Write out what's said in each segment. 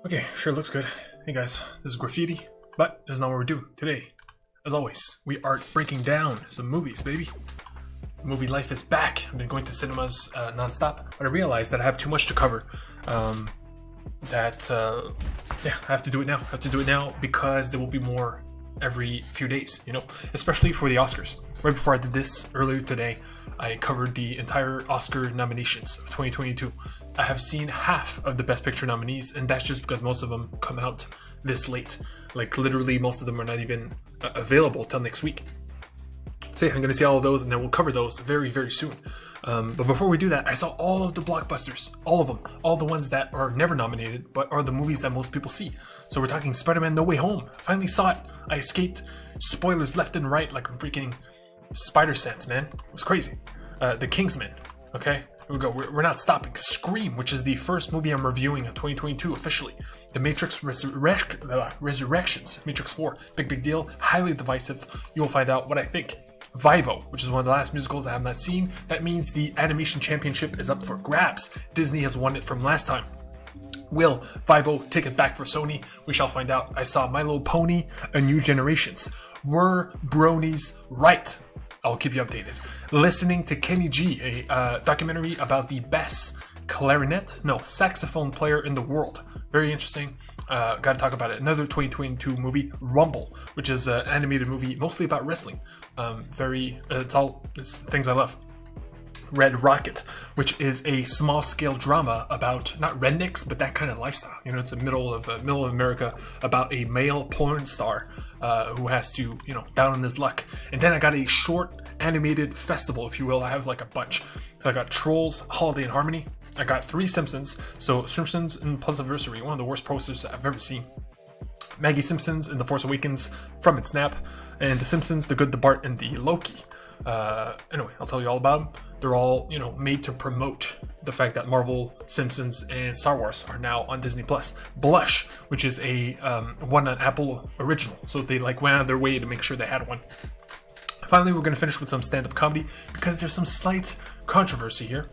Okay, sure looks good. Hey guys, this is Graffiti, but this is not what we're doing today. As always, we are breaking down some movies, baby. Movie life is back. I've been going to cinemas non-stop, but I realized that I have too much to cover. Yeah, I have to do it now. I have to do it now because there will be more every few days, you know, especially for the Oscars. Right before I did this earlier today, I covered the entire Oscar nominations of 2022. I have seen half of the Best Picture nominees, and that's just because most of them come out this late. Like, literally, most of them are not even available till next week. So yeah, I'm going to see all of those, and then we'll cover those very, very soon. But before we do that, I saw all of the blockbusters. All of them. All the ones that are never nominated, but are the movies that most people see. So we're talking Spider-Man No Way Home. I finally saw it. I escaped spoilers left and right like a freaking Spider-Sense, man. It was crazy. The Kingsman. Okay? Here we go. We're not stopping. Scream, which is the first movie I'm reviewing of 2022 officially. The Matrix Resurrections. Matrix 4. Big deal. Highly divisive. You will find out what I think. Vivo, which is one of the last musicals I have not seen. That means the animation championship is up for grabs. Disney has won it from last time. Will Vivo take it back for Sony? We shall find out. I saw My Little Pony, A New Generations. Were bronies right? I'll keep you updated. Listening to Kenny G, a documentary about the best saxophone player in the world. Very interesting. Got to talk about it. Another 2022 movie, Rumble, which is an animated movie mostly about wrestling. It's things I love. Red Rocket, which is a small-scale drama about not rednecks, but that kind of lifestyle. You know, it's a middle of America about a male porn star who has to, down on his luck. And then I got a short animated festival, if you will. I have like a bunch. So I got Trolls, Holiday in Harmony. I got 3 Simpsons. So Simpsons and Puzzleversary, one of the worst posters I've ever seen. Maggie Simpsons in The Force Awakens, From Its Snap, and The Simpsons, The Good, the Bart, and the Loki. Anyway, I'll tell you all about them. They're all, made to promote the fact that Marvel, Simpsons, and Star Wars are now on Disney+. Blush, which is a one on Apple original. So they went out of their way to make sure they had one. Finally, we're going to finish with some stand-up comedy because there's some slight controversy here.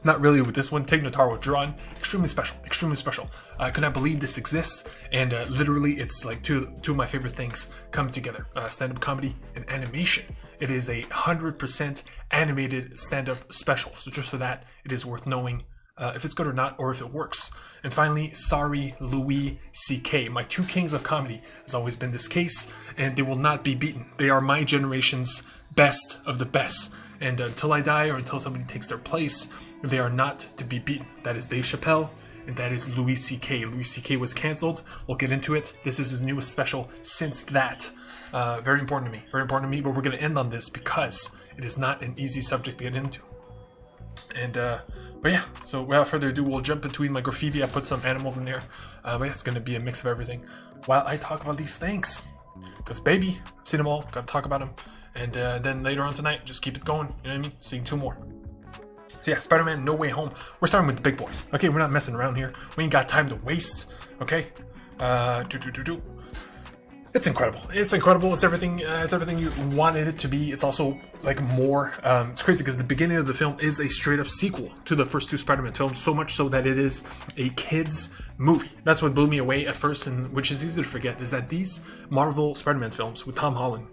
Not really with this one. Tig Notaro drawn. Extremely special. Extremely special. I could not believe this exists. And literally, it's like two of my favorite things come together. Stand-up comedy and animation. It is 100% animated stand-up special. So just for that, it is worth knowing if it's good or not, or if it works. And finally, sorry, Louis C.K. My 2 kings of comedy has always been this case, and they will not be beaten. They are my generation's best of the best. And until I die or until somebody takes their place, they are not to be beaten. That is Dave Chappelle, and that is Louis C.K. Louis C.K. was canceled. We'll get into it. This is his newest special since that. Very important to me. Very important to me, but we're going to end on this because it is not an easy subject to get into. And, but yeah, so without further ado, we'll jump between my graffiti. I put some animals in there. But yeah, it's going to be a mix of everything while I talk about these things. Because, baby, I've seen them all. Got to talk about them. And then later on tonight, just keep it going. You know what I mean? Seeing 2 more. So yeah, Spider-Man No Way Home. We're starting with the big boys. Okay, we're not messing around here. We ain't got time to waste. Okay? It's incredible. It's incredible. It's everything you wanted it to be. It's also more. It's crazy because the beginning of the film is a straight up sequel to the first 2 Spider-Man films, so much so that it is a kids movie. That's what blew me away at first, and which is easy to forget, is that these Marvel Spider-Man films with Tom Holland,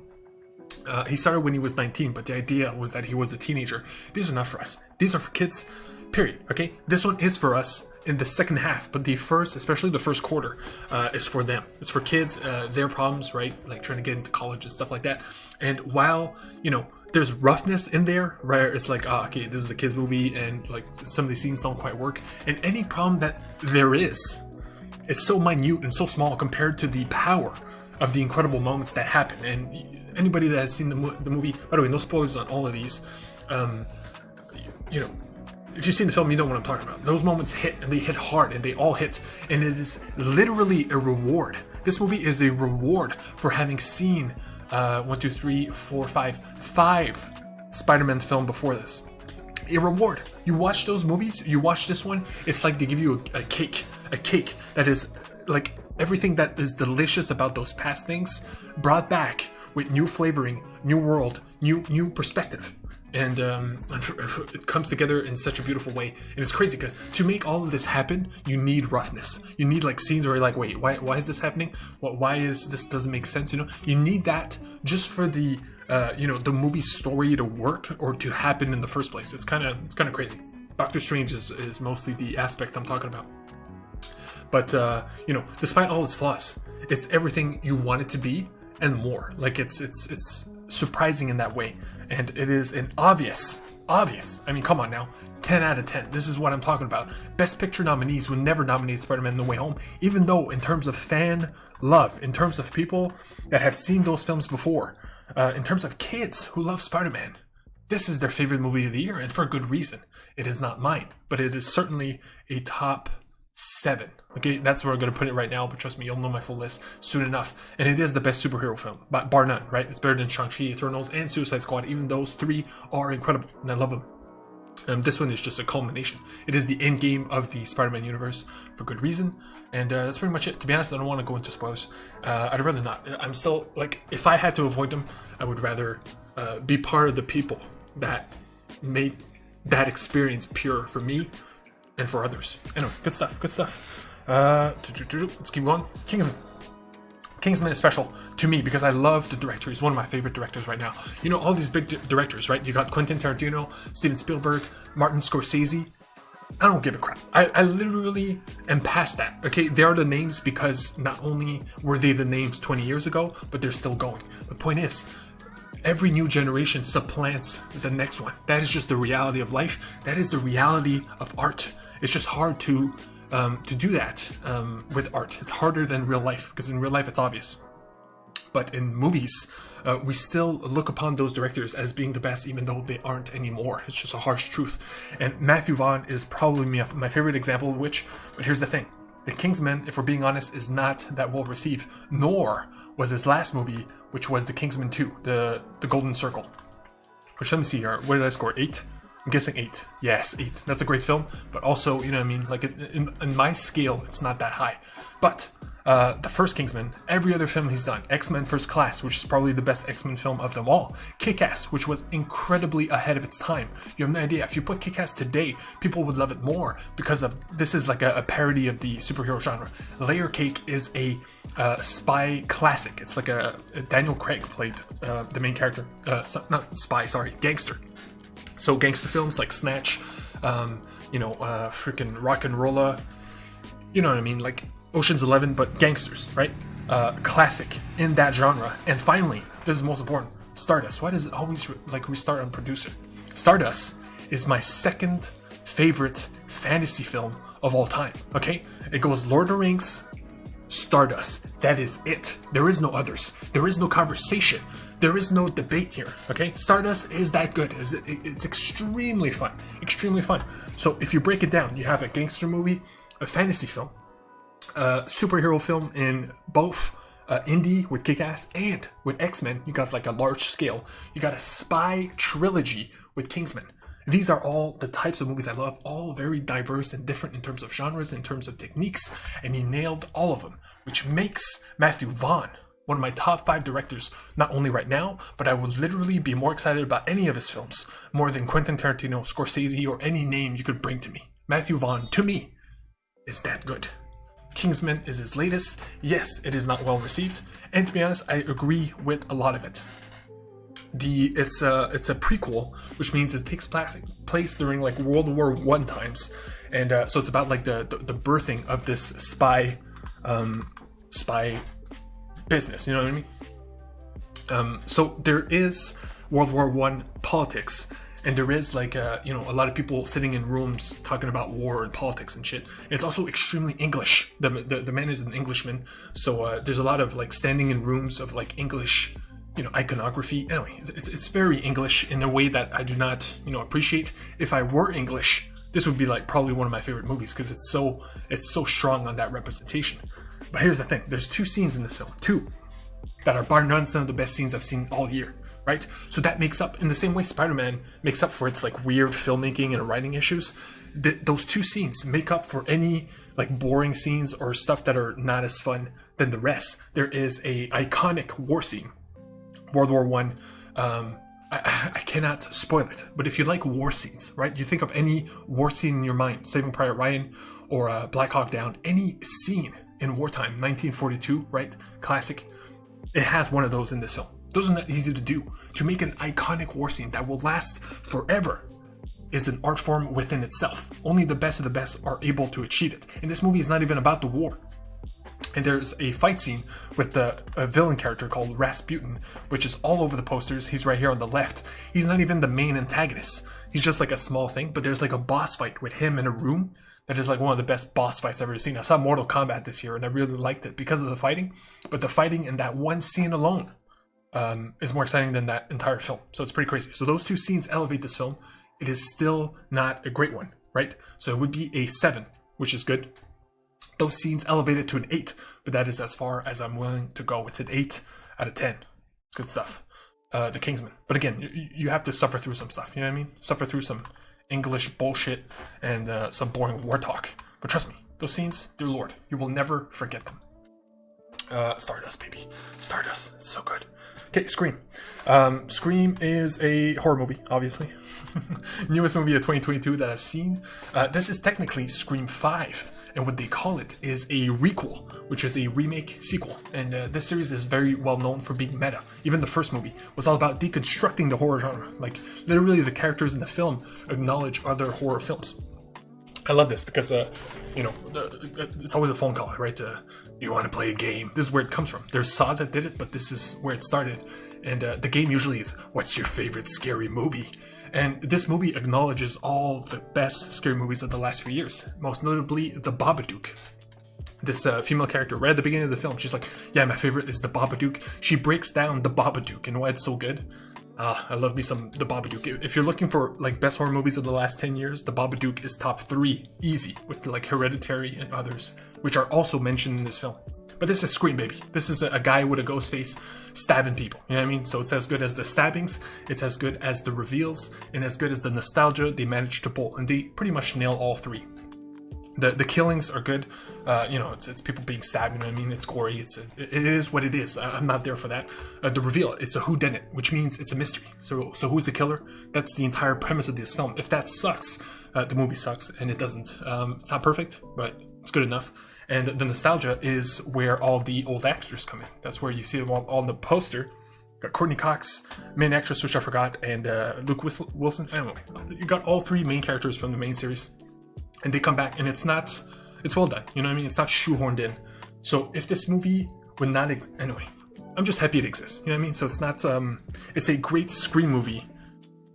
he started when he was 19, but the idea was that he was a teenager. These are not for us. These are for kids, period. Okay? This one is for us in the second half, but especially the first quarter, is for them. It's for kids, their problems, right? Like trying to get into college and stuff like that. And while, there's roughness in there, where it's okay, this is a kids movie, and some of these scenes don't quite work. And any problem that there is so minute and so small compared to the power of the incredible moments that happen. And anybody that has seen the movie, by the way, no spoilers on all of these, if you've seen the film, you know what I'm talking about. Those moments hit, and they hit hard, and they all hit, and it is literally a reward. This movie is a reward for having seen 5 Spider-Man film before this. A reward. You watch those movies, you watch this one, it's like they give you a cake that is everything that is delicious about those past things brought back with new flavoring, new world, new perspective. and it comes together in such a beautiful way. And it's crazy because to make all of this happen, you need roughness. You need like scenes where you're like, wait, why is this happening? Why is this doesn't make sense? You know, you need that just for the the movie story to work or to happen in the first place. It's kind of crazy. Doctor Strange is mostly the aspect I'm talking about. But despite all its flaws, it's everything you want it to be and more. Like it's surprising in that way, and it is an obvious. I mean, come on now, 10 out of 10. This is what I'm talking about. Best Picture nominees would never nominate Spider-Man: No Way Home, even though in terms of fan love, in terms of people that have seen those films before, in terms of kids who love Spider-Man, this is their favorite movie of the year, and for good reason. It is not mine, but it is certainly a top 7. Okay, that's where I'm going to put it right now, but trust me, you'll know my full list soon enough. And it is the best superhero film, bar none, right? It's better than Shang-Chi, Eternals, and Suicide Squad. Even those 3 are incredible, and I love them. This one is just a culmination. It is the end game of the Spider-Man universe for good reason, and that's pretty much it. To be honest, I don't want to go into spoilers. I'd rather not. I'm still, like, if I had to avoid them, I would rather be part of the people that made that experience pure for me and for others. Anyway, good stuff. Let's keep going. Kingsman is special to me because I love the director. He's one of my favorite directors right now. You know, all these big directors, right? You got Quentin Tarantino, Steven Spielberg, Martin Scorsese. I don't give a crap. I literally am past that. Okay, they are the names because not only were they the names 20 years ago, but they're still going. The point is, every new generation supplants the next one. That is just the reality of life. That is the reality of art. It's just hard to do that with art. It's harder than real life because in real life it's obvious. But in movies, we still look upon those directors as being the best, even though they aren't anymore. It's just a harsh truth. And Matthew Vaughn is probably my favorite example of which. But here's the thing. The Kingsman, if we're being honest, is not that well received, nor was his last movie, which was The Kingsman 2, the Golden Circle. Which, let me see here, what did I score, 8? I'm guessing 8. Yes, 8. That's a great film, but also, you know what I mean, like in my scale, it's not that high. But the first Kingsman, every other film he's done, X-Men First Class, which is probably the best X-Men film of them all, Kick-Ass, which was incredibly ahead of its time. You have no idea, if you put Kick-Ass today, people would love it more because of this is like a parody of the superhero genre. Layer Cake is a spy classic. It's like a Daniel Craig played the main character, not spy, sorry, gangster. So gangster films like Snatch, freaking Rock and Rolla, you know what I mean, like Ocean's 11, but gangsters, right? Classic in that genre. And finally, this is most important, Stardust. Why does it always restart on producer? Stardust is my second favorite fantasy film of all time, okay? It goes Lord of the Rings, Stardust. That is it. There is no others. There is no conversation. There is no debate here, okay? Stardust is that good. It's extremely fun. Extremely fun. So if you break it down, you have a gangster movie, a fantasy film, a superhero film in both indie with Kick-Ass and with X-Men. You got like a large scale. You got a spy trilogy with Kingsman. These are all the types of movies I love, all very diverse and different in terms of genres, in terms of techniques, and he nailed all of them, which makes Matthew Vaughn one of my top 5 directors, not only right now, but I would literally be more excited about any of his films, more than Quentin Tarantino, Scorsese, or any name you could bring to me. Matthew Vaughn, to me, is that good. Kingsman is his latest. Yes, it is not well received, and to be honest, I agree with a lot of it. It's a prequel, which means it takes place during like World War I times, and so it's about like the birthing of this spy business. You know what I mean? So there is World War I politics, and there is like a lot of people sitting in rooms talking about war and politics and shit. And it's also extremely English. The man is an Englishman, so there's a lot of like standing in rooms of like English, iconography. Anyway, it's very English in a way that I do not, appreciate. If I were English, this would be like probably one of my favorite movies because it's so strong on that representation. But here's the thing: there's 2 scenes in this film, 2 that are bar none some of the best scenes I've seen all year. Right? So that makes up, in the same way Spider-Man makes up for its like weird filmmaking and writing issues. Those 2 scenes make up for any like boring scenes or stuff that are not as fun than the rest. There is a iconic war scene. World War I. I cannot spoil it, but if you like war scenes, right? You think of any war scene in your mind, Saving Private Ryan or Black Hawk Down, any scene in wartime, 1942, right? Classic. It has one of those in this film. Those are not easy to do. To make an iconic war scene that will last forever is an art form within itself. Only the best of the best are able to achieve it. And this movie is not even about the war. And there's a fight scene with a villain character called Rasputin, which is all over the posters. He's right here on the left. He's not even the main antagonist. He's just like a small thing, but there's like a boss fight with him in a room that is like one of the best boss fights I've ever seen. I saw Mortal Kombat this year and I really liked it because of the fighting, but the fighting in that one scene alone is more exciting than that entire film. So it's pretty crazy. So those two scenes elevate this film. It is still not a great one, right? So it would be a 7, which is good. Those scenes elevate it to an 8, but that is as far as I'm willing to go. It's an 8 out of 10. It's good stuff. The Kingsman. But again, you have to suffer through some stuff. You know what I mean? Suffer through some English bullshit and some boring war talk. But trust me, those scenes, dear Lord, you will never forget them. Stardust, baby. Stardust. It's so good. Okay, Scream. Scream is a horror movie, obviously. Newest movie of 2022 that I've seen. This is technically Scream 5, and what they call it is a requel, which is a remake sequel. And this series is very well known for being meta. Even the first movie was all about deconstructing the horror genre. Like, literally the characters in the film acknowledge other horror films. I love this because, it's always a phone call, right? You want to play a game. This is where it comes from. There's Saw that did it, but this is where it started. And the game usually is, what's your favorite scary movie? And this movie acknowledges all the best scary movies of the last few years. Most notably, The Babadook. This female character, right at the beginning of the film, she's like, yeah, my favorite is The Babadook. She breaks down The Babadook and why it's so good. I love me some The Babadook. If you're looking for like best horror movies of the last 10 years, The Babadook is top 3, easy, with like Hereditary and others, which are also mentioned in this film. But this is Scream, baby. This is a guy with a ghost face stabbing people. You know what I mean? So it's as good as the stabbings, it's as good as the reveals, and as good as the nostalgia they managed to pull. And they pretty much nail all 3. The killings are good. It's people being stabbed. You know what I mean? It's gory. It is what it is. I'm not there for that. The reveal, it's a whodunit, which means it's a mystery. So who's the killer? That's the entire premise of this film. If that sucks, the movie sucks, and it doesn't. It's not perfect, but it's good enough. And the nostalgia is where all the old actors come in. That's where you see them all on the poster. Got Courtney Cox, main actress, which I forgot, and Luke Wilson. I don't know. You got all 3 main characters from the main series. And they come back, and it's well done. You know what I mean? It's not shoehorned in. So if this movie would not, anyway, I'm just happy it exists. You know what I mean? So it's not, it's a great Scream movie,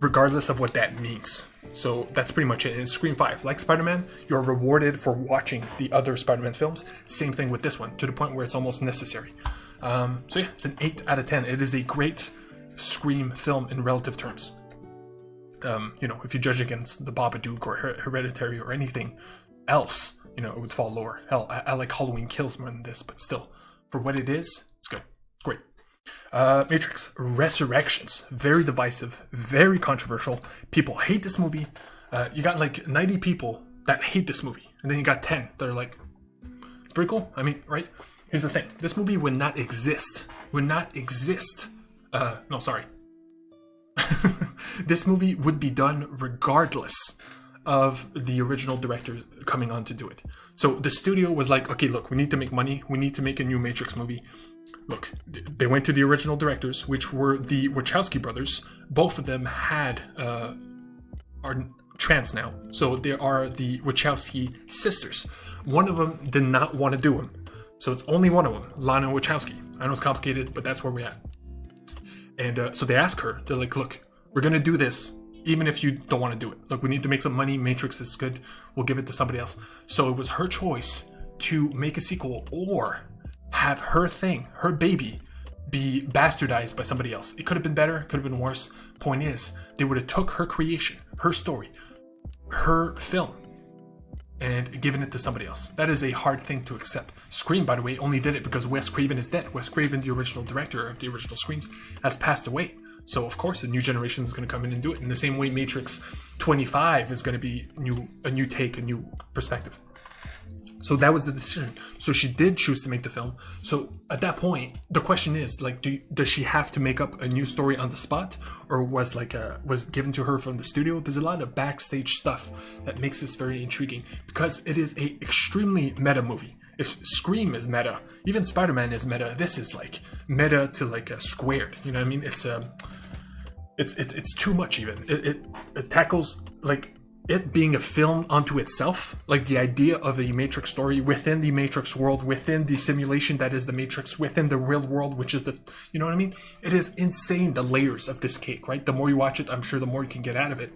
regardless of what that means. So that's pretty much it. In Scream 5, like Spider-Man, you're rewarded for watching the other Spider-Man films. Same thing with this one, to the point where it's almost necessary. So yeah, it's an 8 out of 10. It is a great Scream film in relative terms. If you judge against The Babadook or Hereditary or anything else, it would fall lower. Hell, I like Halloween Kills more than this, but still, for what it is, it's good. It's great. Matrix Resurrections. Very divisive, very controversial. People hate this movie. You got like 90 people that hate this movie, and then you got 10 that are like, it's pretty cool. I mean, right? Here's the thing. This movie would not exist. No, sorry. This movie would be done regardless of the original director coming on to do it. So the studio was like, okay, look, we need to make money. We need to make a new Matrix movie. Look, they went to the original directors, which were the Wachowski brothers. Both of them are trans now. So there are the Wachowski sisters. One of them did not want to do them. So it's only one of them, Lana Wachowski. I know it's complicated, but that's where we're at. And so they ask her, they're like, look, we're going to do this, even if you don't want to do it. Look, we need to make some money. Matrix is good. We'll give it to somebody else. So it was her choice to make a sequel or have her thing, her baby, be bastardized by somebody else. It could have been better, could have been worse. Point is, they would have took her creation, her story, her film, and given it to somebody else. That is a hard thing to accept. Scream, by the way, only did it because Wes Craven is dead. Wes Craven, the original director of the original Screams, has passed away. So, of course, a new generation is going to come in and do it. In the same way, Matrix 25 is going to be a new take, a new perspective. So that was the decision. So she did choose to make the film. So at that point, the question is like, does she have to make up a new story on the spot, or was given to her from the studio? There's a lot of backstage stuff that makes this very intriguing because it is a extremely meta movie. If Scream is meta, even Spider-Man is meta. This is like meta to like a squared. You know what I mean? It's too much. Even it tackles like it being a film unto itself, like the idea of a Matrix story within the Matrix world, within the simulation that is the Matrix, within the real world, which is you know what I mean? It is insane, the layers of this cake, right? The more you watch it, I'm sure the more you can get out of it.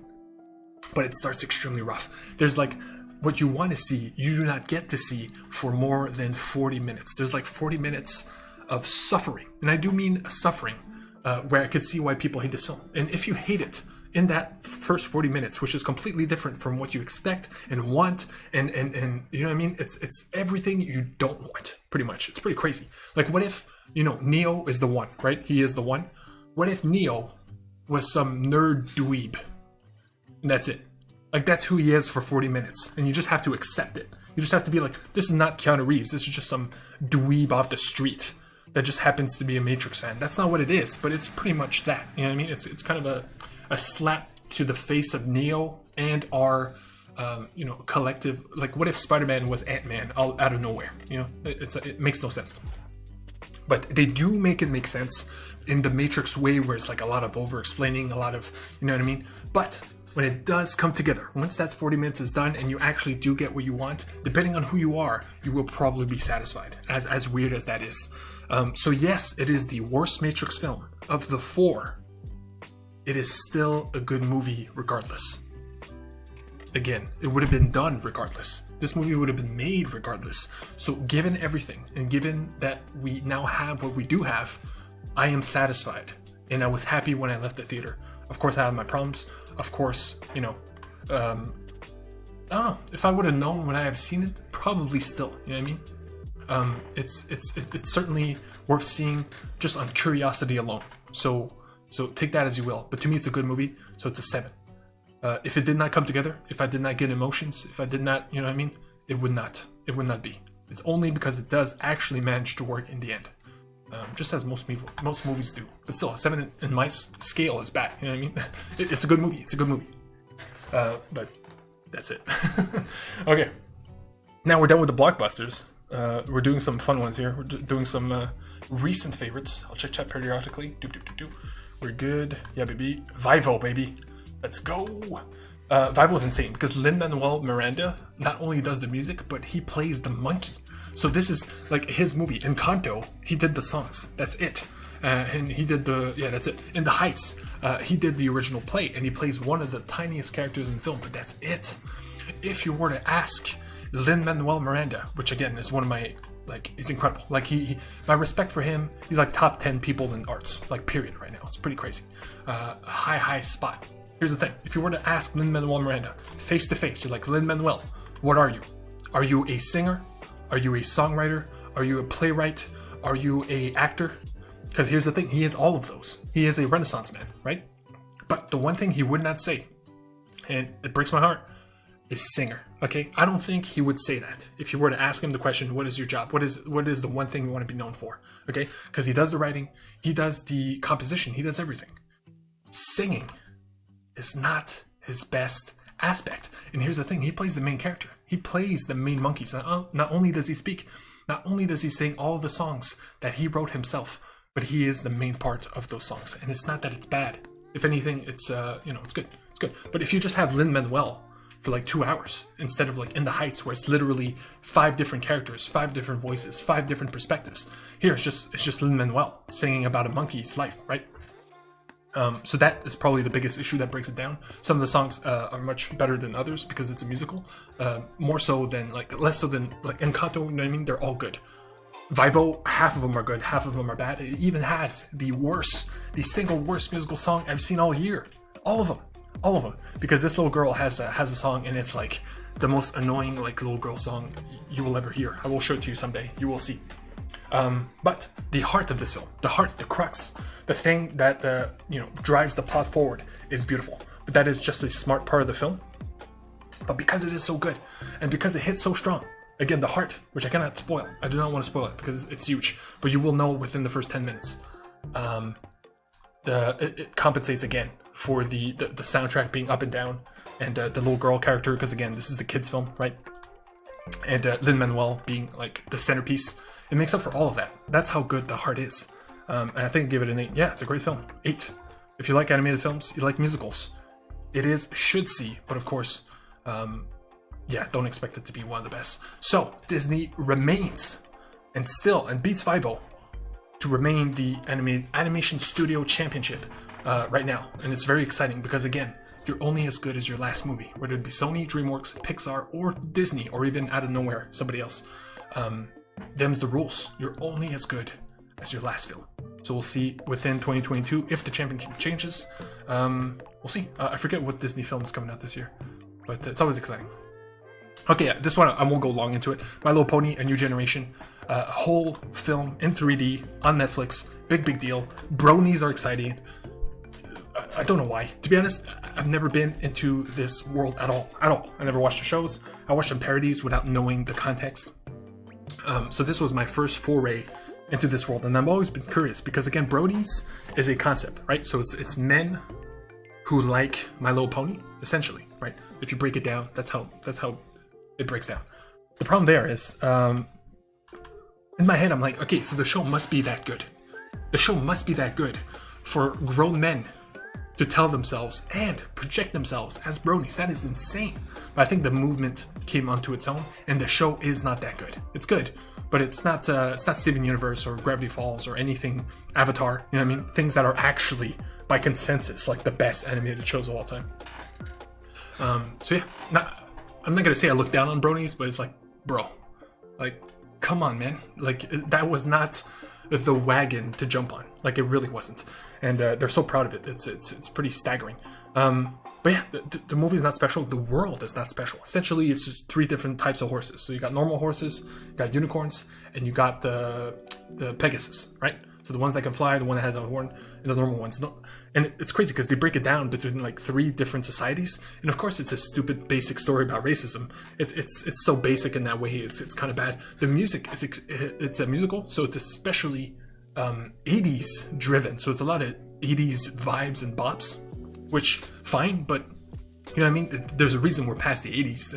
But it starts extremely rough. There's like, what you want to see, you do not get to see for more than 40 minutes. There's like 40 minutes of suffering. And I do mean suffering, where I could see why people hate this film. And if you hate it, in that first 40 minutes, which is completely different from what you expect and want, and you know what I mean? It's everything you don't want, pretty much. It's pretty crazy. Like, what if, you know, Neo is the one, right? He is the one. What if Neo was some nerd dweeb? And that's it. Like, that's who he is for 40 minutes. And you just have to accept it. You just have to be like, this is not Keanu Reeves. This is just some dweeb off the street that just happens to be a Matrix fan. That's not what it is, but it's pretty much that. You know what I mean? It's kind of a slap to the face of Neo and our, you know, collective. Like, what if Spider-Man was Ant-Man out of nowhere? You know, it makes no sense. But they do make it make sense in the Matrix way, where it's like a lot of over-explaining, a lot of, you know what I mean? But when it does come together, once that 40 minutes is done and you actually do get what you want, depending on who you are, you will probably be satisfied, as weird as that is. So yes, it is the worst Matrix film of the 4. It is still a good movie regardless. Again, it would have been done regardless. This movie would have been made regardless. So given everything, and given that we now have what we do have, I am satisfied. And I was happy when I left the theater. Of course, I have my problems. Of course, you know, I don't know. If I would have known when I have seen it, probably still, you know what I mean? It's certainly worth seeing just on curiosity alone. So take that as you will. But to me, it's a good movie, so it's a 7. If it did not come together, if I did not get emotions, if I did not, you know what I mean, it would not be. It's only because it does actually manage to work in the end. Just as most movies do. But still, a 7 in my scale is bad. You know what I mean? It's a good movie. It's a good movie. But that's it. Okay. Now we're done with the blockbusters. We're doing some fun ones here. We're doing some recent favorites. I'll check chat periodically. We're good. Yeah, baby. Vivo, baby. Let's go. Vivo is insane because Lin-Manuel Miranda not only does the music, but he plays the monkey. So this is like his movie. Encanto, he did the songs. That's it. And he did that's it. In The Heights, he did the original play, and he plays one of the tiniest characters in the film, but that's it. If you were to ask Lin-Manuel Miranda, which again is one of my, like, he's incredible. Like, he my respect for him, he's like top 10 people in arts, like, period, right now. It's pretty crazy. High spot. Here's the thing. If you were to ask Lin-Manuel Miranda, face to face, you're like, Lin-Manuel, what are you? Are you a singer? Are you a songwriter? Are you a playwright? Are you a actor? Because here's the thing, he is all of those. He is a Renaissance man, right? But the one thing he would not say, and it breaks my heart, is singer. Okay? I don't think he would say that. If you were to ask him the question, what is your job? What is the one thing you want to be known for? Okay? Because he does the writing, he does the composition, he does everything. Singing is not his best aspect. And here's the thing, he plays the main character. He plays the main monkeys. Not only does he speak, not only does he sing all the songs that he wrote himself, but he is the main part of those songs. And it's not that it's bad. If anything, it's it's good. It's good. But if you just have Lin-Manuel for like 2 hours instead of like In the Heights, where it's literally 5 different characters, 5 different voices, 5 different perspectives. Here it's just Lin-Manuel singing about a monkey's life, right? So that is probably the biggest issue that breaks it down. Some of the songs are much better than others because it's a musical. More so than, like, less so than, like, Encanto, you know what I mean? They're all good. Vivo, half of them are good, half of them are bad. It even has the single worst musical song I've seen all year. All of them. Because this little girl has a song, and it's like the most annoying, like, little girl song you will ever hear. I will show it to you someday. You will see. But the heart of this film, the crux, the thing that drives the plot forward is beautiful. But that is just a smart part of the film. But because it is so good, and because it hits so strong, Again, the heart, which I cannot spoil. I do not want to spoil it because it's huge, but you will know within the first 10 minutes. It compensates again for the soundtrack being up and down, and the little girl character, because again, this is a kid's film, right? And Lin-Manuel being like the centerpiece. It makes up for all of that. That's how good the heart is. And I think I give it an 8. Yeah, it's a great film. 8. If you like animated films, you like musicals, it is should see, but of course, yeah, don't expect it to be one of the best. So Disney remains and beats Vibo to remain the animation studio championship right now, and it's very exciting because again, you're only as good as your last movie, whether it be Sony, DreamWorks, Pixar, or Disney, or even out of nowhere somebody else. Them's the rules. You're only as good as your last film. So we'll see within 2022 if the championship changes. We'll see. I forget what Disney film is coming out this year, but it's always exciting. Okay, yeah, this one I won't go long into it. My Little Pony: A New Generation, a whole film in 3D on Netflix. Big deal. Bronies are exciting. I don't know why. To be honest, I've never been into this world at all. I never watched the shows. I watched some parodies without knowing the context. So this was my first foray into this world, and I've always been curious because again, Bronies is a concept, right? So it's men who like My Little Pony, essentially, right? If you break it down, that's how it breaks down. The problem there is, in my head, I'm like, okay, so the show must be that good. The show must be that good for grown men to tell themselves and project themselves as bronies. That is insane. But I think the movement came onto its own, and the show is not that good. It's good, but it's not Steven Universe or Gravity Falls or anything Avatar. You know what I mean? Things that are actually by consensus like the best animated shows of all time. So yeah, I'm not gonna say I look down on bronies, but it's like, bro, like, come on, man. Like, that was not the wagon to jump on. Like, it really wasn't. And they're so proud of it. It's pretty staggering. But yeah, the movie is not special. The world is not special. Essentially, it's just 3 different types of horses. So you got normal horses, you got unicorns, and you got the Pegasus, right? So the ones that can fly, the one that has a horn, and the normal ones. And it's crazy because they break it down between like 3 different societies. And of course, it's a stupid basic story about racism. It's so basic in that way. It's kind of bad. The music it's a musical, so it's especially 80s driven. So it's a lot of 80s vibes and bops, which fine, but you know what I mean? There's a reason we're past the 80s.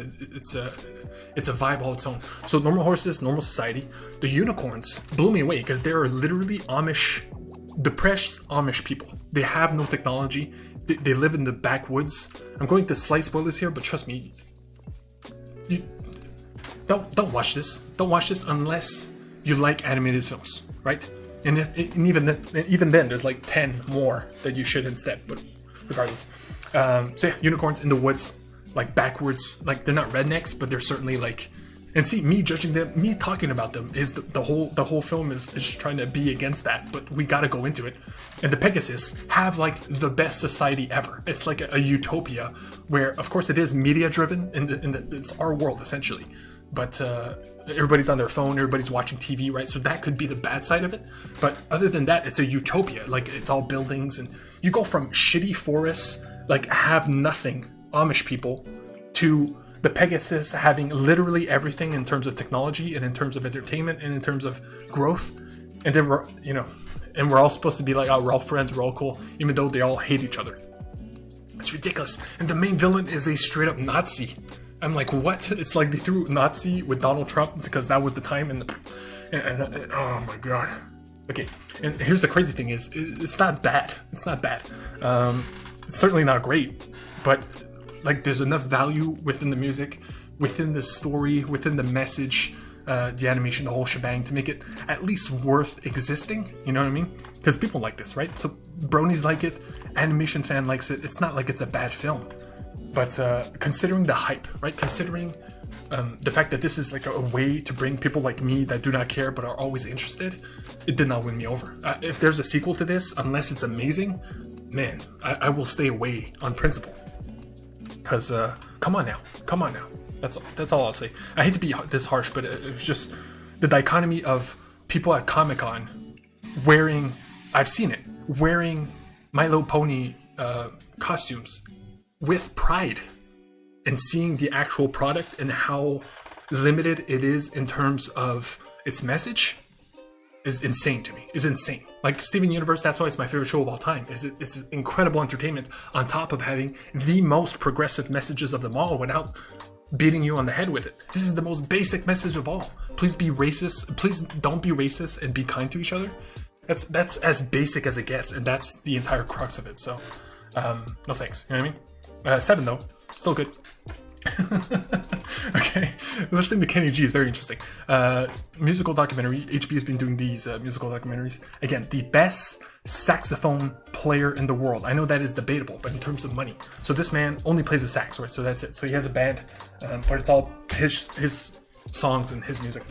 It's a vibe all its own. So normal horses, normal society. The unicorns blew me away because they are literally depressed Amish people. They have no technology. They live in the backwoods. I'm going to slight spoilers here, but trust me, you don't watch this. Don't watch this unless you like animated films, right? And even then, there's like 10 more that you should instead. But regardless. So yeah, unicorns in the woods, like backwards, like they're not rednecks, but they're certainly like, and see, me judging them, me talking about them is the whole film is just trying to be against that, but we gotta go into it. And the Pegasus have like the best society ever. It's like a utopia where, of course, it is media driven, it's our world essentially, but everybody's on their phone, everybody's watching TV, right? So that could be the bad side of it. But other than that, it's a utopia. Like, it's all buildings, and you go from shitty forests, like have nothing Amish people, to the Pegasus having literally everything in terms of technology and in terms of entertainment and in terms of growth. And then we're all supposed to be like, oh, we're all friends, we're all cool, even though they all hate each other. It's ridiculous. And the main villain is a straight up Nazi. I'm like, what? It's like they threw Nazi with Donald Trump because that was the time, and oh my god. Okay, and here's the crazy thing is, it's not bad. It's not bad. It's certainly not great, but like, there's enough value within the music, within the story, within the message, the animation, the whole shebang, to make it at least worth existing. You know what I mean? Because people like this, right? So bronies like it, animation fan likes it. It's not like it's a bad film. But considering the hype, right? Considering the fact that this is like a way to bring people like me that do not care but are always interested, it did not win me over. If there's a sequel to this, unless it's amazing, man, I will stay away on principle. Because come on now. That's all I'll say. I hate to be this harsh, but it was just the dichotomy of people at Comic-Con wearing, I've seen it, wearing My Little Pony costumes with pride, and seeing the actual product and how limited it is in terms of its message is insane to me. Is insane. Like Steven Universe, that's why it's my favorite show of all time. It's incredible entertainment on top of having the most progressive messages of them all without beating you on the head with it. This is the most basic message of all. Please be racist. Please don't be racist and be kind to each other. That's as basic as it gets, and that's the entire crux of it. So, no thanks. You know what I mean? 7 though, still good. Okay, listening to Kenny G is very interesting. Musical documentary. HB's been doing these musical documentaries. Again, the best saxophone player in the world. I know that is debatable, but in terms of money, so this man only plays the sax, right? So that's it. So he has a band, but it's all his songs and his music.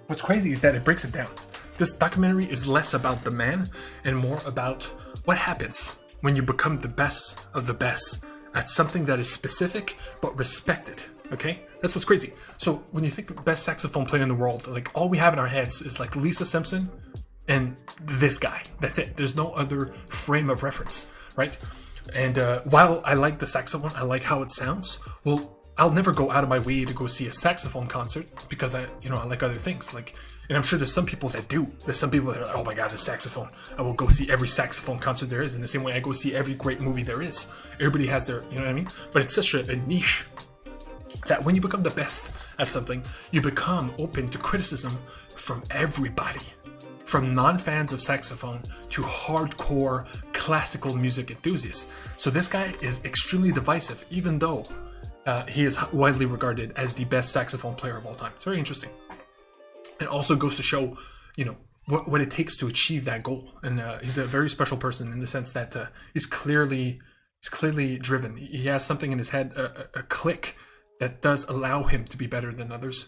What's crazy is that it breaks it down. This documentary is less about the man and more about what happens when you become the best of the best at something that is specific but respected. Okay, that's what's crazy. So when you think of best saxophone player in the world, like all we have in our heads is like Lisa Simpson and this guy. That's it. There's no other frame of reference, right? And while I like the saxophone, I like how it sounds. Well, I'll never go out of my way to go see a saxophone concert because I like other things. Like, and I'm sure there's some people that do. There's some people that are like, oh my god, a saxophone. I will go see every saxophone concert there is. In the same way I go see every great movie there is. Everybody has their, you know what I mean? But it's such a niche that when you become the best at something, you become open to criticism from everybody. From non-fans of saxophone to hardcore classical music enthusiasts. So this guy is extremely divisive, even though he is widely regarded as the best saxophone player of all time. It's very interesting. It also goes to show, what it takes to achieve that goal. And he's a very special person in the sense that he's clearly driven. He has something in his head, a click that does allow him to be better than others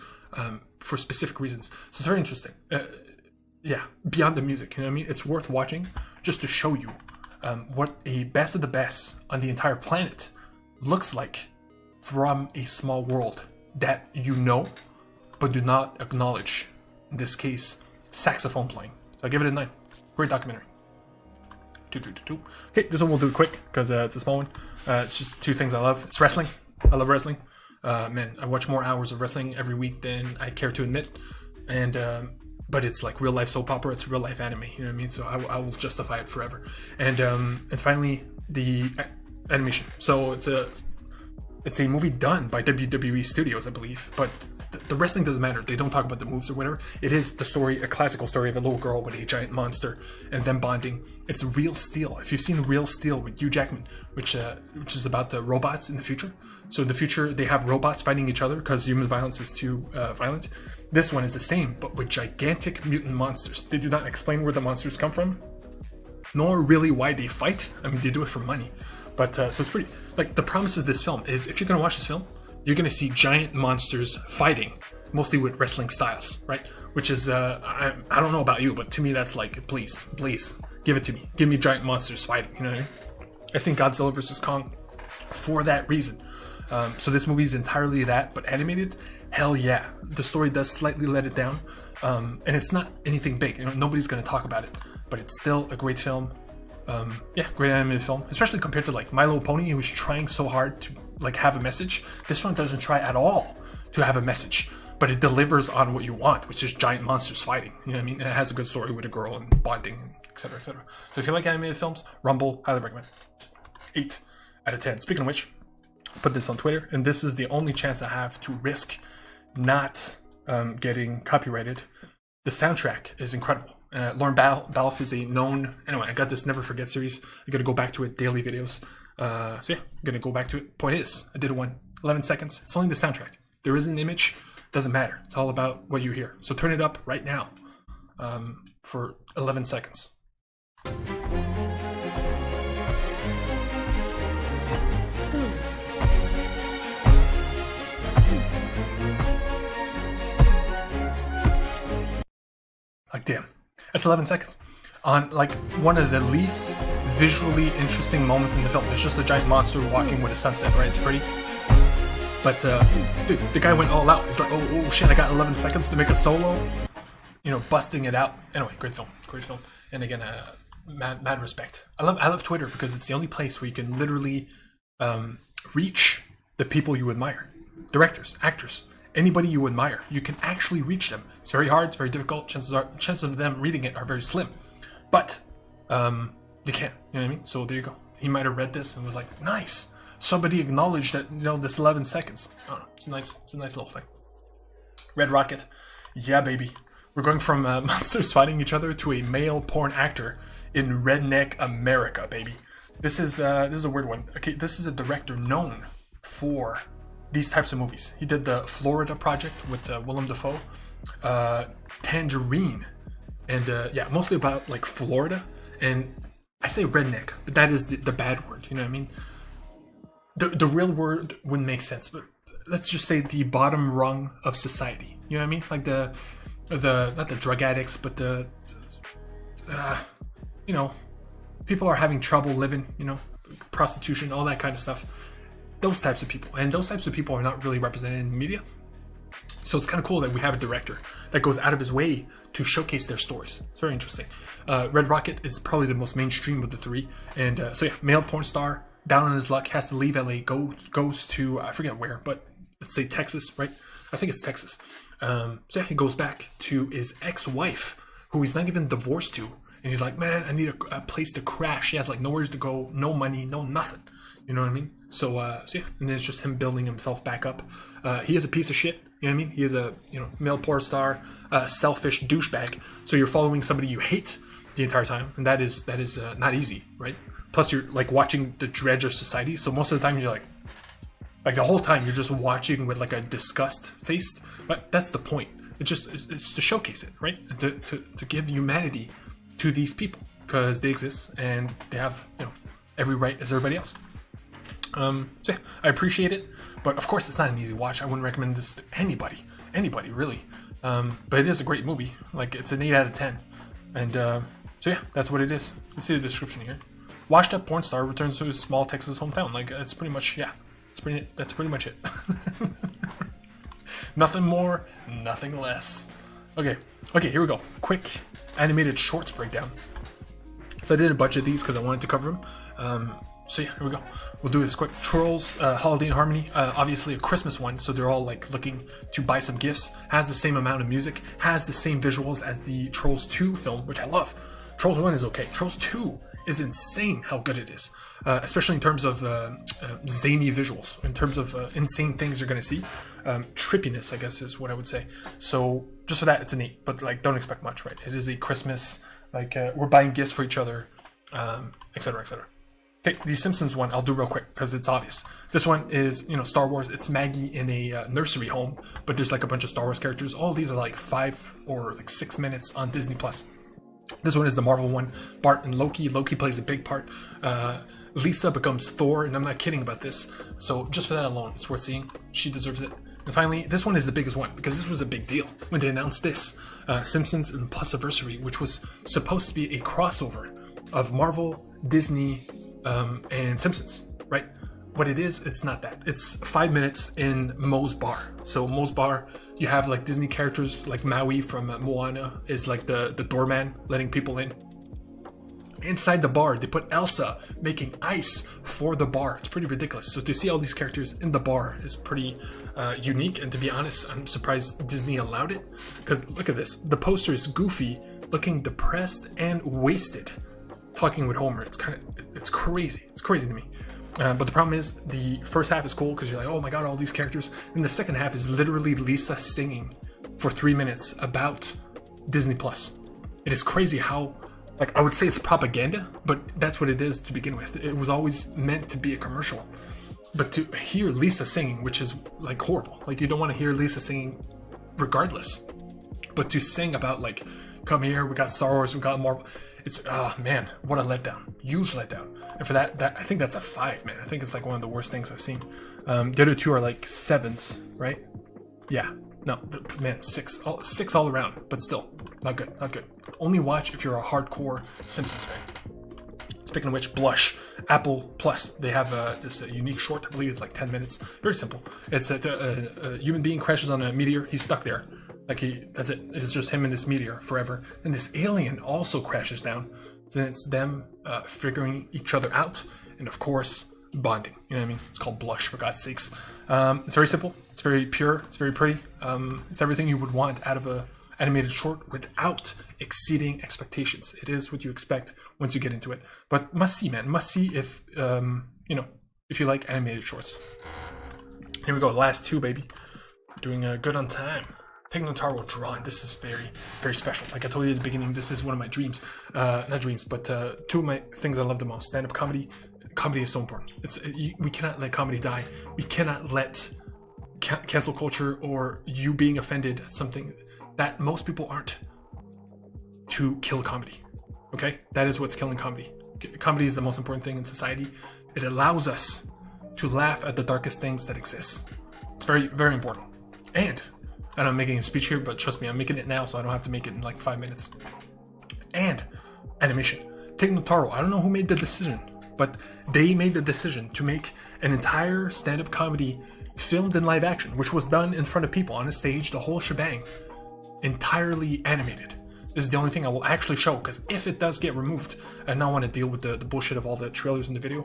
for specific reasons. So it's very interesting. Beyond the music, you know what I mean? It's worth watching just to show you what a best of the best on the entire planet looks like from a small world that you know but do not acknowledge. In this case, saxophone playing. So I give it a 9. Great documentary. 2. Okay, this one we'll do it quick because it's a small one. It's just 2 things I love. It's wrestling. I love wrestling. Man, I watch more hours of wrestling every week than I care to admit. And but it's like real life soap opera. It's real life anime. You know what I mean? So I will justify it forever. And finally, the animation. So it's a movie done by WWE Studios, I believe, but the wrestling doesn't matter. They don't talk about the moves or whatever. It is the story, a classical story of a little girl with a giant monster and them bonding. It's Real Steel. If you've seen Real Steel with Hugh Jackman, which is about the robots in the future. So in the future, they have robots fighting each other because human violence is too violent. This one is the same, but with gigantic mutant monsters. They do not explain where the monsters come from, nor really why they fight. I mean, they do it for money. But so it's pretty, like, the promise of this film is if you're going to watch this film, you're going to see giant monsters fighting, mostly with wrestling styles, right? Which is, I don't know about you, but to me that's like, please, give it to me. Give me giant monsters fighting, you know what I mean? I think Godzilla vs. Kong for that reason. So this movie is entirely that, but animated, hell yeah. The story does slightly let it down, and it's not anything big. Nobody's going to talk about it, but it's still a great film. Great animated film, especially compared to like My Little Pony, who's trying so hard to like have a message. This one doesn't try at all to have a message, but it delivers on what you want, which is giant monsters fighting. You know what I mean? And it has a good story with a girl and bonding, etc., etc. So if you like animated films, Rumble, highly recommend. 8 out of 10. Speaking of which, put this on Twitter, and this is the only chance I have to risk not getting copyrighted. The soundtrack is incredible. Lauren Balfe is a known... Anyway, I got this Never Forget series. I gotta go back to it, daily videos. I'm gonna go back to it. Point is, I did one. 11 seconds. It's only the soundtrack. There is an image. Doesn't matter. It's all about what you hear. So turn it up right now for 11 seconds. Like, damn. That's 11 seconds. On, like, one of the least visually interesting moments in the film. It's just a giant monster walking with a sunset, right? It's pretty. But, dude, the guy went all out. He's like, oh shit, I got 11 seconds to make a solo. Busting it out. Anyway, great film. Great film. And again, mad respect. I love Twitter because it's the only place where you can literally reach the people you admire. Directors, actors, anybody you admire. You can actually reach them. It's very hard. It's very difficult. Chances of them reading it are very slim, but they can. You know what I mean? So there you go. He might have read this and was like, nice. Somebody acknowledged that, this 11 seconds. I don't know. It's a nice little thing. Red Rocket. Yeah, baby. We're going from monsters fighting each other to a male porn actor in redneck America, baby. This is a weird one. Okay, this is a director known for these types of movies. He did the Florida Project with Willem Dafoe, Tangerine, and yeah, mostly about like Florida. And I say redneck, but that is the bad word. You know what I mean? The real word wouldn't make sense, but let's just say the bottom rung of society. You know what I mean? Like the not the drug addicts, but the people are having trouble living. Prostitution, all that kind of stuff. Those types of people, and those types of people are not really represented in the media. So it's kind of cool that we have a director that goes out of his way to showcase their stories. It's very interesting. Red Rocket is probably the most mainstream of the three, and so yeah, male porn star. Down on his luck, has to leave LA, goes to, I forget where, but let's say Texas, right? I think it's Texas. So yeah, he goes back to his ex-wife, who he's not even divorced to. And he's like, man, I need a place to crash. He has like nowhere to go, no money, no nothing. You know what I mean? So yeah, and then it's just him building himself back up. He is a piece of shit. You know what I mean? He is a male porn star, selfish douchebag. So you're following somebody you hate the entire time, and that is not easy, right? Plus, you're like watching the dredge of society. So most of the time, you're like the whole time, you're just watching with like a disgust face. But that's the point. It's to showcase it, right? To give humanity to these people because they exist and they have every right as everybody else. So yeah, I appreciate it, but of course, it's not an easy watch. I wouldn't recommend this to anybody really. But it is a great movie. Like it's an 8 out of 10, and so yeah, that's what it is. Let's see the description here. Washed up porn star returns to his small Texas hometown. Like that's pretty much that's pretty much it. Nothing more, nothing less. Okay, here we go. Quick animated shorts breakdown. So I did a bunch of these because I wanted to cover them. So yeah, here we go. We'll do this quick. Trolls, Holiday in Harmony, obviously a Christmas one, so they're all like looking to buy some gifts. Has the same amount of music, has the same visuals as the Trolls 2 film, which I love. Trolls 1 is okay. Trolls 2 is insane how good it is, especially in terms of zany visuals, in terms of insane things you're going to see. Trippiness, I guess, is what I would say. So just for that, it's an 8, but like don't expect much, right? It is a Christmas, like we're buying gifts for each other, etc., etc. Okay, the Simpsons one I'll do real quick because it's obvious. This one is, Star Wars. It's Maggie in a nursery home, but there's like a bunch of Star Wars characters. All these are like 5 or like 6 minutes on Disney Plus. This one is the Marvel one. Bart and Loki. Loki plays a big part. Lisa becomes Thor, and I'm not kidding about this. So just for that alone, it's worth seeing. She deserves it. And finally, this one is the biggest one because this was a big deal when they announced this Simpsons and Plusiversary, which was supposed to be a crossover of Marvel, Disney, and Simpsons, right? What it is, it's not that. It's 5 minutes in Moe's bar. So Moe's bar, you have like Disney characters like Maui from Moana is like the doorman letting people in. Inside the bar, they put Elsa making ice for the bar. It's pretty ridiculous. So to see all these characters in the bar is pretty unique. And to be honest, I'm surprised Disney allowed it. Because look at this. The poster is Goofy, looking depressed and wasted, talking with Homer. It's crazy. It's crazy to me. But the problem is the first half is cool because you're like, oh my god, all these characters. And the second half is literally Lisa singing for 3 minutes about Disney Plus. It is crazy how, like, I would say it's propaganda, but that's what it is to begin with. It was always meant to be a commercial. But to hear Lisa singing, which is like horrible, like you don't want to hear Lisa singing regardless. But to sing about like, come here, we got Star Wars, we got Marvel. It's, oh man, what a letdown. Huge letdown. And for that I think that's a 5, man. I think it's like one of the worst things I've seen. The other two are like 7s, right? Yeah. No, man, 6 all around, but still, not good. Only watch if you're a hardcore Simpsons fan. Speaking of which, Blush, Apple Plus, they have this unique short, I believe it's like 10 minutes. Very simple. It's a human being crashes on a meteor, he's stuck there. Like that's it. It's just him and this meteor forever. And this alien also crashes down. Then it's them figuring each other out. And of course, bonding. You know what I mean? It's called blush, for God's sakes. It's very simple. It's very pure. It's very pretty. It's everything you would want out of a animated short without exceeding expectations. It is what you expect once you get into it. But must see, man. Must see if if you like animated shorts. Here we go. Last two, baby. Doing good on time. Technotaro drawing. This is very, very special. Like I told you at the beginning, this is one of my dreams. Not dreams, but two of my things I love the most. Stand-up comedy. Comedy is so important. We cannot let comedy die. We cannot let cancel culture or you being offended at something that most people aren't to kill comedy. Okay? That is what's killing comedy. Comedy is the most important thing in society. It allows us to laugh at the darkest things that exist. It's very, very important. And I'm making a speech here, but trust me, I'm making it now, so I don't have to make it in like 5 minutes. And animation. Technotaro, I don't know who made the decision, but they made the decision to make an entire stand-up comedy filmed in live action, which was done in front of people on a stage, the whole shebang, entirely animated. This is the only thing I will actually show, because if it does get removed, I don't want to deal with the bullshit of all the trailers in the video.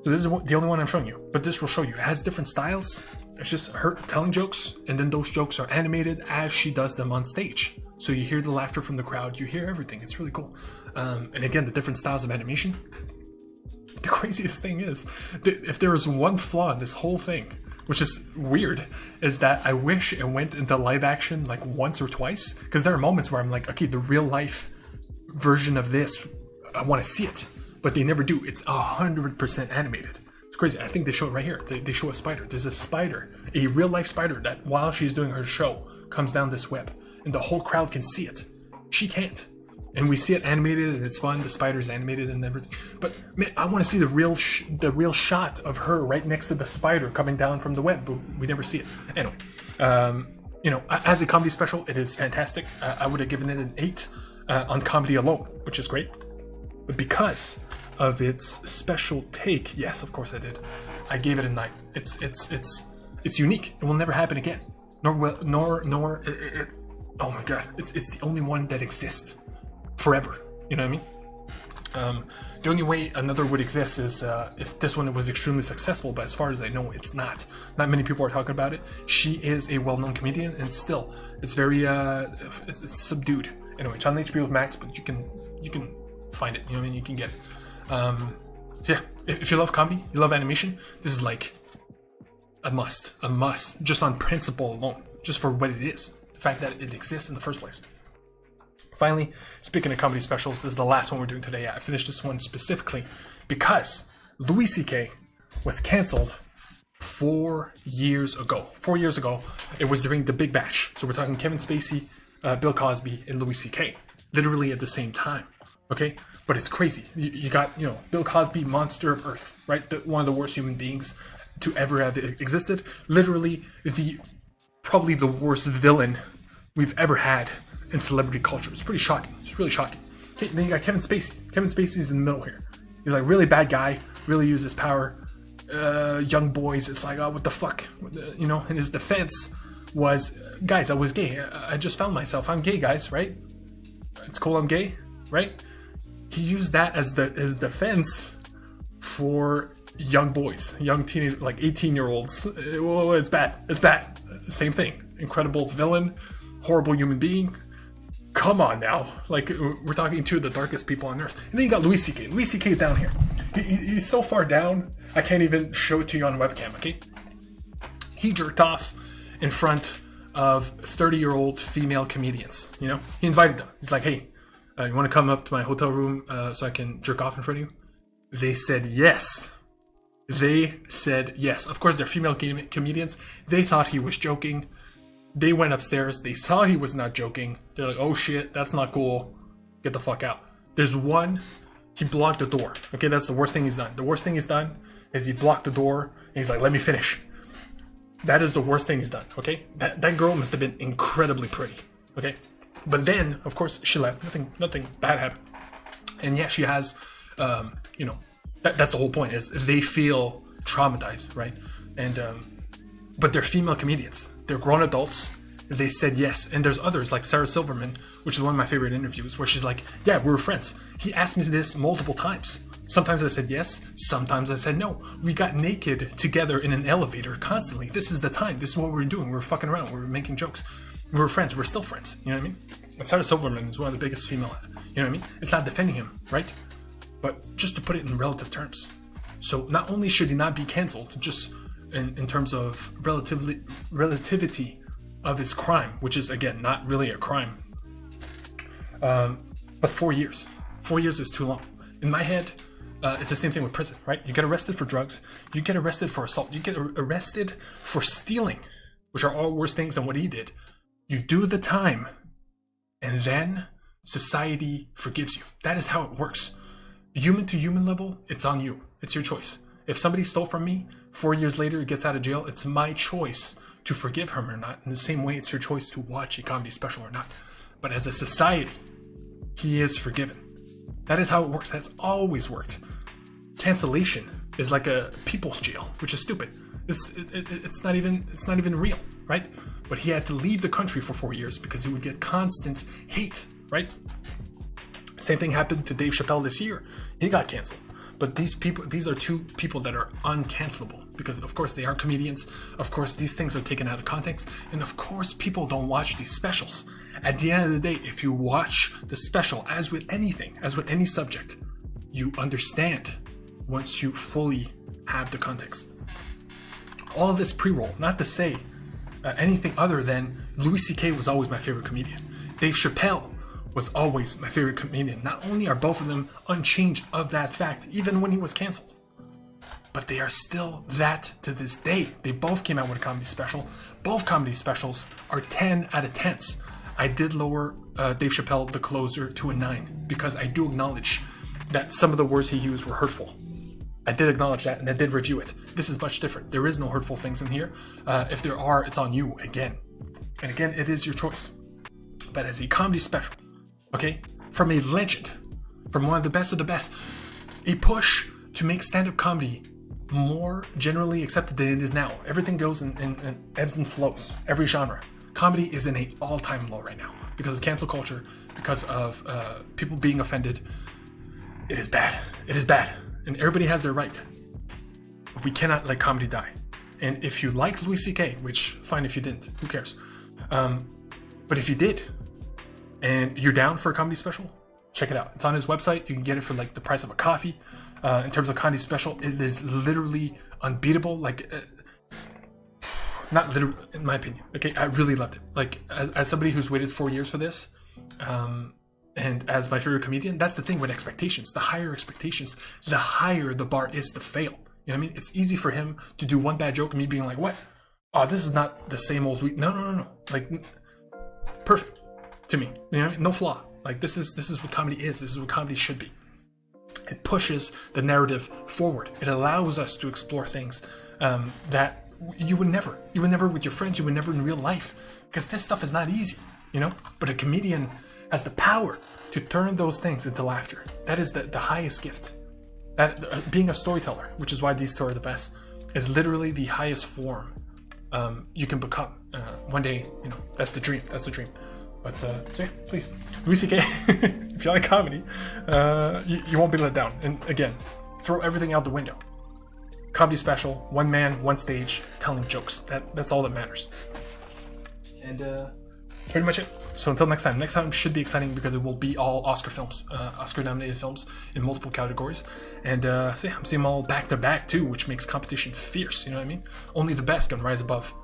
So this is the only one I'm showing you, but this will show you. It has different styles. It's just her telling jokes, and then those jokes are animated as she does them on stage. So you hear the laughter from the crowd, you hear everything. It's really cool. And again, the different styles of animation. The craziest thing is, if there is one flaw in this whole thing, which is weird, is that I wish it went into live action like once or twice, because there are moments where I'm like, okay, the real life version of this, I want to see it, but they never do. It's 100% animated. It's crazy. I think they show it right here. They show a spider. There's a spider, a real life spider, that while she's doing her show comes down this web, and the whole crowd can see it. She can't. And we see it animated, and it's fun. The spider's animated and everything. But man, I want to see the real shot of her right next to the spider coming down from the web, but we never see it. Anyway, as a comedy special, it is fantastic. I would have given it an 8 on comedy alone, which is great. But because of its special take, yes, of course I did. I gave it a 9. It's unique. It will never happen again. Oh my god, it's the only one that exists. Forever, you know what I mean? The only way another would exist is if this one was extremely successful, but as far as I know, it's not. Not many people are talking about it. She is a well-known comedian, and still, it's very it's subdued. Anyway, it's on HBO Max, but you can find it. You know what I mean? You can get it. So yeah, if you love comedy, you love animation, this is like a must, just on principle alone, just for what it is, the fact that it exists in the first place. Finally, speaking of comedy specials, this is the last one we're doing today. I finished this one specifically because Louis C.K. was canceled 4 years ago. 4 years ago, it was during the Big Batch. So we're talking Kevin Spacey, Bill Cosby, and Louis C.K. literally at the same time. Okay, but it's crazy. You got Bill Cosby, monster of Earth, right? One of the worst human beings to ever have existed. Literally probably the worst villain we've ever had in celebrity culture. It's pretty shocking. It's really shocking. Okay, then you got Kevin Spacey. Kevin Spacey's in the middle here. He's like really bad guy, really uses power. Young boys, it's like, oh, what the fuck? And his defense was, guys, I was gay. I just found myself. I'm gay, guys, right? It's cool, I'm gay, right? He used that as his defense for young boys, young teenage, like 18-year-olds. It's bad. It's bad. Same thing. Incredible villain, horrible human being. Come on now. Like, we're talking to the darkest people on earth. And then you got Louis C.K. Louis C.K. is down here. He's so far down, I can't even show it to you on webcam, okay? He jerked off in front of 30-year-old female comedians, He invited them. He's like, hey, you want to come up to my hotel room so I can jerk off in front of you? They said yes. They said yes. Of course, they're female comedians. They thought he was joking. They went upstairs. They saw he was not joking. They're like, oh shit, that's not cool. Get the fuck out. There's one, he blocked the door. Okay, that's the worst thing he's done. The worst thing he's done is he blocked the door and he's like, let me finish. That is the worst thing he's done, okay? That girl must have been incredibly pretty, okay? But then, of course, she left. Nothing bad happened. And yeah, she has, that's the whole point, is they feel traumatized, right? And, but they're female comedians. They're grown adults. They said yes. And there's others like Sarah Silverman, which is one of my favorite interviews, where she's like, yeah, we were friends. He asked me this multiple times. Sometimes I said yes, sometimes I said no. We got naked together in an elevator constantly. This is the time. This is what we were doing. We were fucking around. We were making jokes. We were friends. We're still friends. You know what I mean? And Sarah Silverman is one of the biggest female. You know what I mean? It's not defending him, right? But just to put it in relative terms. So not only should he not be canceled, just in terms of relativity of his crime, which is, again, not really a crime. But 4 years. 4 years is too long. In my head, it's the same thing with prison, right? You get arrested for drugs. You get arrested for assault. You get arrested for stealing, which are all worse things than what he did. You do the time, and then society forgives you. That is how it works. Human to human level, it's on you. It's your choice. If somebody stole from me, 4 years later gets out of jail, it's my choice to forgive him or not. In the same way, it's your choice to watch a comedy special or not. But as a society, he is forgiven. That is how it works. That's always worked. Cancellation is like a people's jail, which is stupid. It's not even real, right? But he had to leave the country for 4 years because he would get constant hate, right? Same thing happened to Dave Chappelle this year. He got canceled. But these are two people that are uncancelable because, of course, they are comedians. Of course, these things are taken out of context. And of course, people don't watch these specials. At the end of the day, if you watch the special, as with anything, as with any subject, you understand once you fully have the context. All of this pre-roll, not to say anything other than Louis C.K. was always my favorite comedian. Dave Chappelle was always my favorite comedian. Not only are both of them unchanged of that fact, even when he was canceled, but they are still that to this day. They both came out with a comedy special. Both comedy specials are 10 out of 10s. I did lower Dave Chappelle, The Closer, to a 9 because I do acknowledge that some of the words he used were hurtful. I did acknowledge that, and I did review it. This is much different. There is no hurtful things in here. If there are, it's on you again. And again, it is your choice. But as a comedy special, okay, from a legend, from one of the best, a push to make stand-up comedy more generally accepted than it is now. Everything goes in ebbs and flows, every genre. Comedy is in an all-time low right now because of cancel culture, because of people being offended. It is bad. It is bad. And everybody has their right. We cannot let comedy die. And if you like Louis C.K., which, fine if you didn't, who cares? But if you did, and you're down for a comedy special, check it out. It's on his website. You can get it for like the price of a coffee. In terms of comedy special, it is literally unbeatable. Like, not literally, in my opinion. Okay, I really loved it. Like, as somebody who's waited 4 years for this, and as my favorite comedian, that's the thing with expectations. The higher expectations, the higher the bar is to fail. You know what I mean? It's easy for him to do one bad joke and me being like, what? Oh, this is not the same old week. No. Like, perfect to me. You know, no flaw. Like, this is what comedy is. This is what comedy should be. It pushes the narrative forward. It allows us to explore things that you would never with your friends, you would never in real life, because this stuff is not easy, you know? But a comedian has the power to turn those things into laughter. That is the highest gift. That being a storyteller, which is why these two are the best, is literally the highest form you can become. One day, you know, that's the dream. That's the dream. But so yeah, please, Louis C.K. if you like comedy, you won't be let down. And again, throw everything out the window. Comedy special, one man, one stage, telling jokes. That's all that matters. And that's pretty much it. So until next time should be exciting because it will be all Oscar films, Oscar-nominated films in multiple categories. And so yeah, I'm seeing them all back to back too, which makes competition fierce. You know what I mean? Only the best can rise above.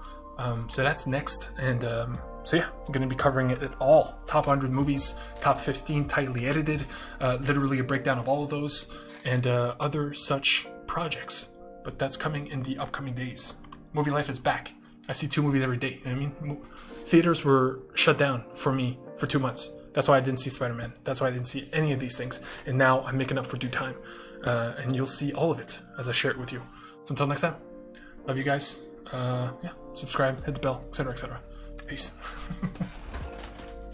So that's next. And so yeah, I'm going to be covering it all. Top 100 movies, top 15 tightly edited, literally a breakdown of all of those, and other such projects. But that's coming in the upcoming days. Movie life is back. I see 2 movies every day. You know what I mean? Theaters were shut down for me for 2 months. That's why I didn't see Spider-Man. That's why I didn't see any of these things. And now I'm making up for due time. And you'll see all of it as I share it with you. So until next time, love you guys. Yeah, subscribe, hit the bell, etc., etc. Peace.